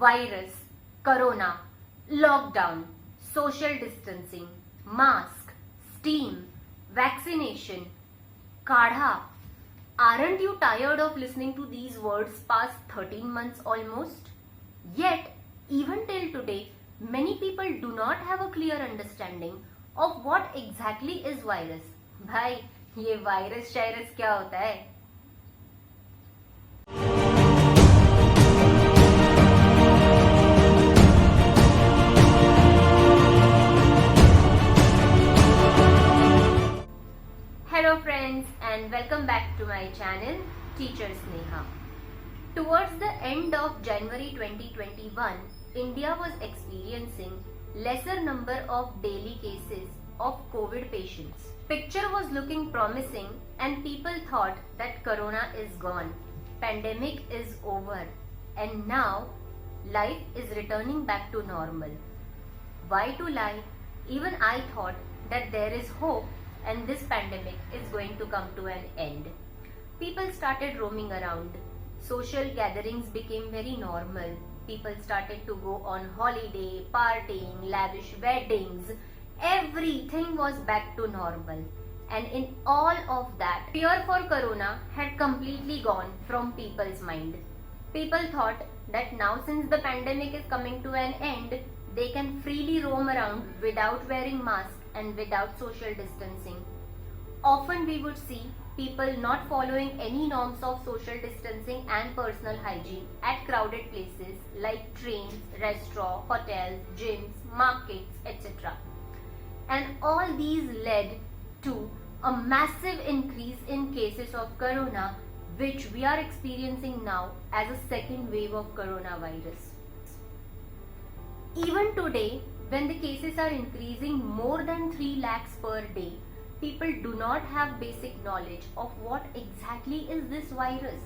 virus, corona, lockdown, social distancing, mask, steam, vaccination, kadha. Aren't you tired of listening to these words past 13 months almost? Yet, even till today, many people do not have a clear understanding of what exactly is virus. भाई ये virus शायरस क्या होता है? Hello friends and welcome back to my channel Teacher Sneha. Towards the end of January 2021, India was experiencing lesser number of daily cases of COVID patients. Picture was looking promising and people thought that corona is gone, pandemic is over, and now life is returning back to normal. Why to lie? Even I thought that there is hope and this pandemic is going to come to an end. People started roaming around. Social gatherings became very normal. People started to go on holiday, partying, lavish weddings. Everything was back to normal. And in all of that, fear for corona had completely gone from people's mind. People thought that now since the pandemic is coming to an end, they can freely roam around without wearing masks and without social distancing. Often we would see people not following any norms of social distancing and personal hygiene at crowded places like trains, restaurants, hotels, gyms, markets, etc. And all these led to a massive increase in cases of corona, which we are experiencing now as a second wave of coronavirus. Even today, when the cases are increasing more than 3 lakhs per day, people do not have basic knowledge of what exactly is this virus.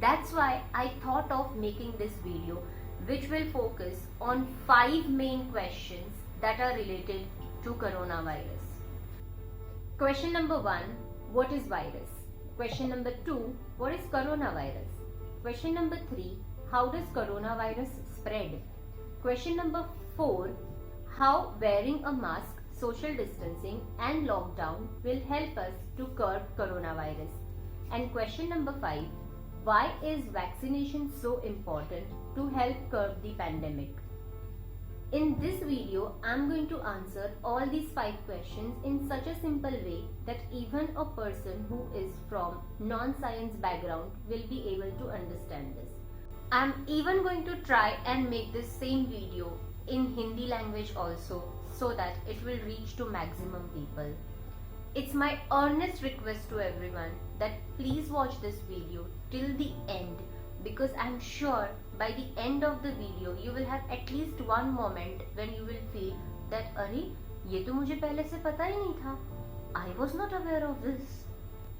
That's why I thought of making this video, which will focus on 5 main questions that are related to coronavirus. Question number 1, what is virus? Question number 2, what is coronavirus? Question number 3, how does coronavirus spread? Question number 4, how wearing a mask, social distancing and lockdown will help us to curb coronavirus. And question number 5, why is vaccination so important to help curb the pandemic? In this video, I am going to answer all these 5 questions in such a simple way that even a person who is from non-science background will be able to understand this. I am even going to try and make this same video in Hindi language also, so that it will reach to maximum people. It's my earnest request to everyone that please watch this video till the end, because I'm sure by the end of the video you will have at least one moment when you will feel that अरे ये तो मुझे पहले से पता ही नहीं था. I was not aware of this.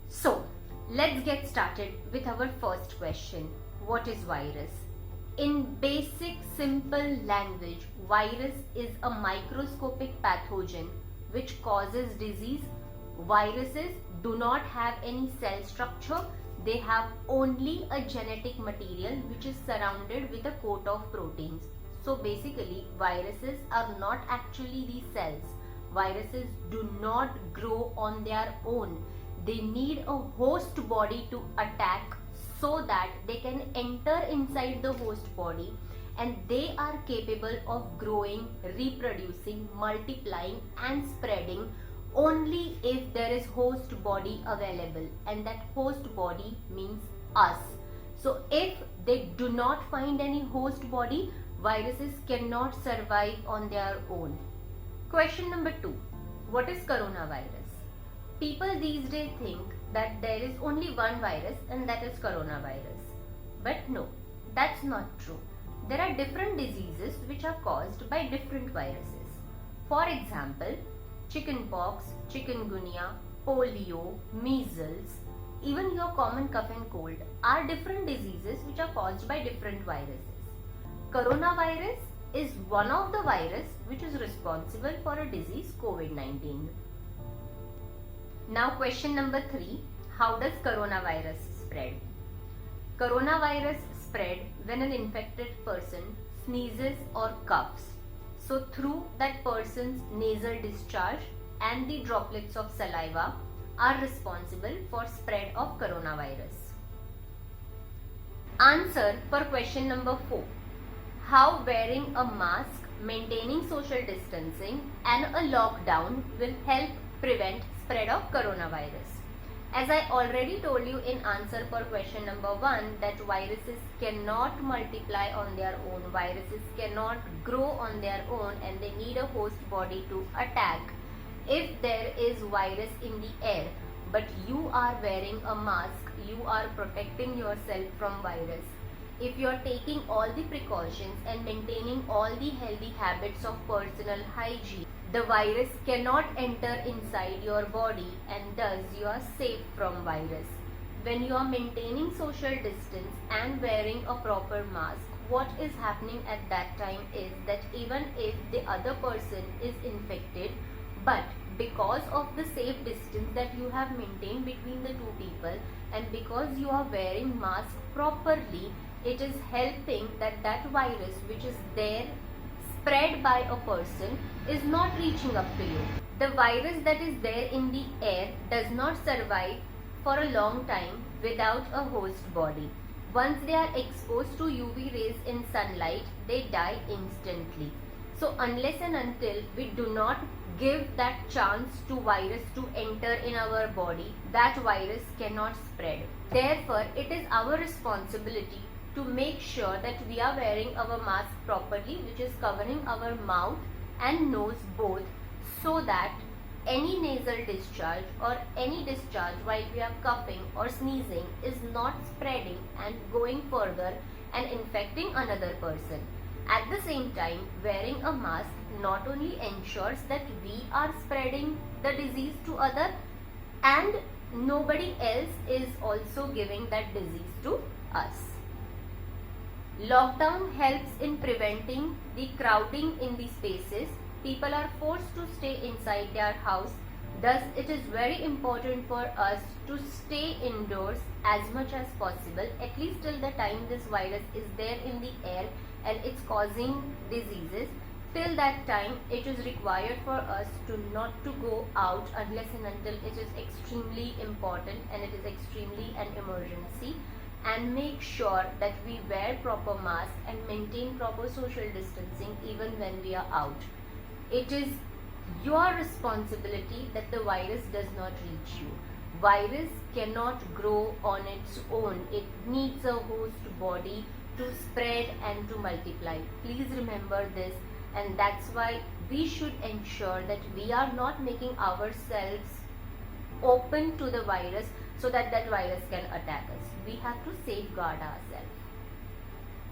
So let's get started with our first question. What is virus? In basic simple language, virus is a microscopic pathogen which causes disease. Viruses do not have any cell structure. They have only a genetic material which is surrounded with a coat of proteins. So basically, viruses are not actually the cells. Viruses do not grow on their own. They need a host body to attack so that they can enter inside the host body, and they are capable of growing, reproducing, multiplying and spreading only if there is host body available, and that host body means us. So if they do not find any host body, viruses cannot survive on their own. Question number 2, what is coronavirus? People these days think that there is only one virus and that is coronavirus. But no, that's not true. There are different diseases which are caused by different viruses. For example, chickenpox, chikungunya, polio, measles, even your common cough and cold are different diseases which are caused by different viruses. Coronavirus is one of the virus which is responsible for a disease COVID-19. Now question number 3, how does coronavirus spread? Coronavirus spread when an infected person sneezes or coughs. So through that person's nasal discharge and the droplets of saliva are responsible for spread of coronavirus. Answer for question number 4. How wearing a mask, maintaining social distancing and a lockdown will help prevent spread of coronavirus. As I already told you in answer for question number 1 that viruses cannot multiply on their own, viruses cannot grow on their own, and they need a host body to attack if there is virus in the air. But you are wearing a mask, you are protecting yourself from virus. If you are taking all the precautions and maintaining all the healthy habits of personal hygiene, the virus cannot enter inside your body, and thus you are safe from virus. When you are maintaining social distance and wearing a proper mask, what is happening at that time is that even if the other person is infected, but because of the safe distance that you have maintained between the two people and because you are wearing mask properly, it is helping that virus which is there spread by a person is not reaching up to you. The virus that is there in the air does not survive for a long time without a host body. Once they are exposed to UV rays in sunlight, they die instantly. So unless and until we do not give that chance to virus to enter in our body, that virus cannot spread. Therefore, it is our responsibility to make sure that we are wearing our mask properly, which is covering our mouth and nose both, so that any nasal discharge or any discharge while we are coughing or sneezing is not spreading and going further and infecting another person. At the same time, wearing a mask not only ensures that we are spreading the disease to others, and nobody else is also giving that disease to us. Lockdown helps in preventing the crowding in the spaces. People are forced to stay inside their house. Thus, it is very important for us to stay indoors as much as possible, at least till the time this virus is there in the air and it's causing diseases. Till that time, it is required for us to not to go out unless and until it is extremely important and it is extremely an emergency. And make sure that we wear proper mask and maintain proper social distancing even when we are out. It is your responsibility that the virus does not reach you. Virus cannot grow on its own. It needs a host body to spread and to multiply. Please remember this, and that's why we should ensure that we are not making ourselves open to the virus so that virus can attack us. We have to safeguard ourselves.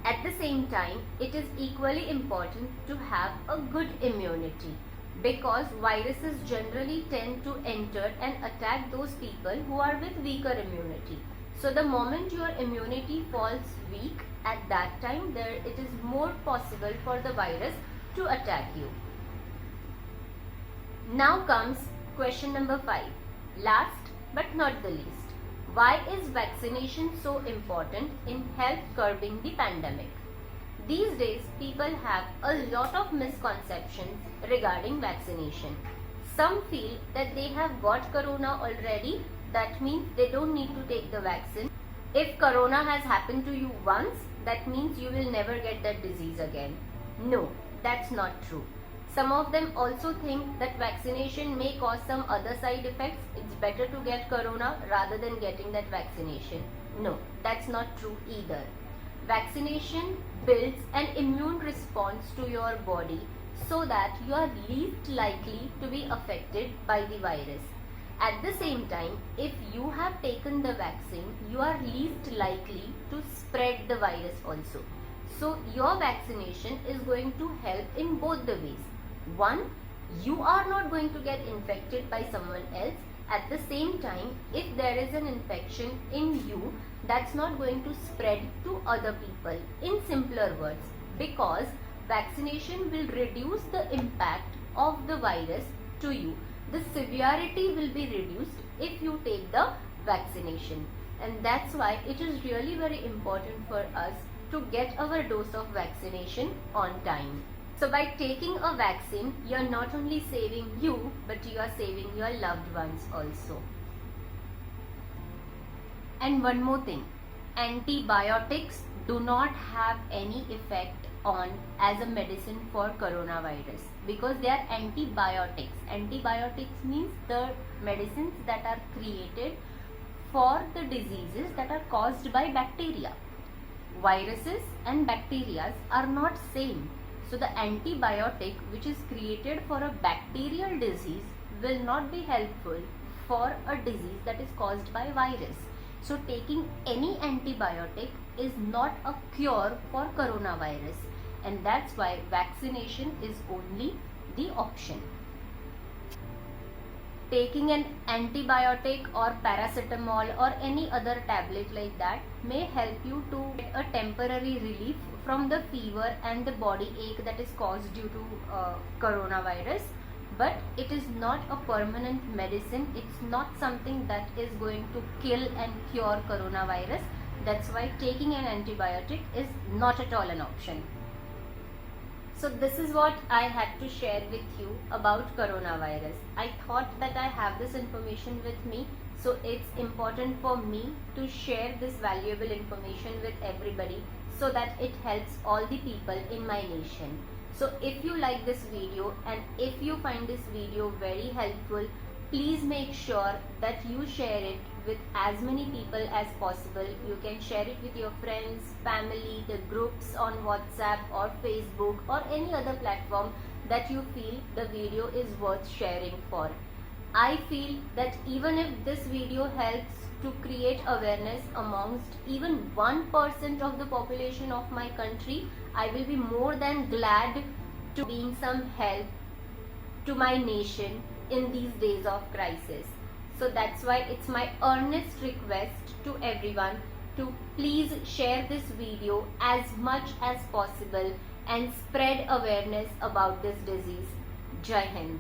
At the same time, it is equally important to have a good immunity, because viruses generally tend to enter and attack those people who are with weaker immunity. So the moment your immunity falls weak, at that time it is more possible for the virus to attack you. Now comes question number 5. Last but not the least. Why is vaccination so important in help curbing the pandemic? These days, people have a lot of misconceptions regarding vaccination. Some feel that they have got corona already, that means they don't need to take the vaccine. If corona has happened to you once, that means you will never get that disease again. No, that's not true. Some of them also think that vaccination may cause some other side effects. It's better to get corona rather than getting that vaccination. No, that's not true either. Vaccination builds an immune response to your body so that you are least likely to be affected by the virus. At the same time, if you have taken the vaccine, you are least likely to spread the virus also. So your vaccination is going to help in both the ways. One, you are not going to get infected by someone else. At the same time, if there is an infection in you, that's not going to spread to other people. In simpler words, because vaccination will reduce the impact of the virus to you. The severity will be reduced if you take the vaccination. And that's why it is really very important for us to get our dose of vaccination on time. So by taking a vaccine, you are not only saving you, but you are saving your loved ones also. And one more thing, antibiotics do not have any effect on as a medicine for coronavirus because they are antibiotics. Antibiotics means the medicines that are created for the diseases that are caused by bacteria. Viruses and bacteria are not same. So the antibiotic which is created for a bacterial disease will not be helpful for a disease that is caused by virus. So taking any antibiotic is not a cure for coronavirus, and that's why vaccination is only the option. Taking an antibiotic or paracetamol or any other tablet like that may help you to get a temporary relief from the fever and the body ache that is caused due to coronavirus, but it is not a permanent medicine. It's not something that is going to kill and cure coronavirus. That's why taking an antibiotic is not at all an option. So this is what I had to share with you about coronavirus. I thought that I have this information with me, so it's important for me to share this valuable information with everybody so that it helps all the people in my nation. So if you like this video and if you find this video very helpful, please make sure that you share it with as many people as possible. You can share it with your friends, family, the groups on WhatsApp or Facebook or any other platform that you feel the video is worth sharing for. I feel that even if this video helps to create awareness amongst even 1% of the population of my country, I will be more than glad to being some help to my nation in these days of crisis. So that's why it's my earnest request to everyone to please share this video as much as possible and spread awareness about this disease. Jai Hind.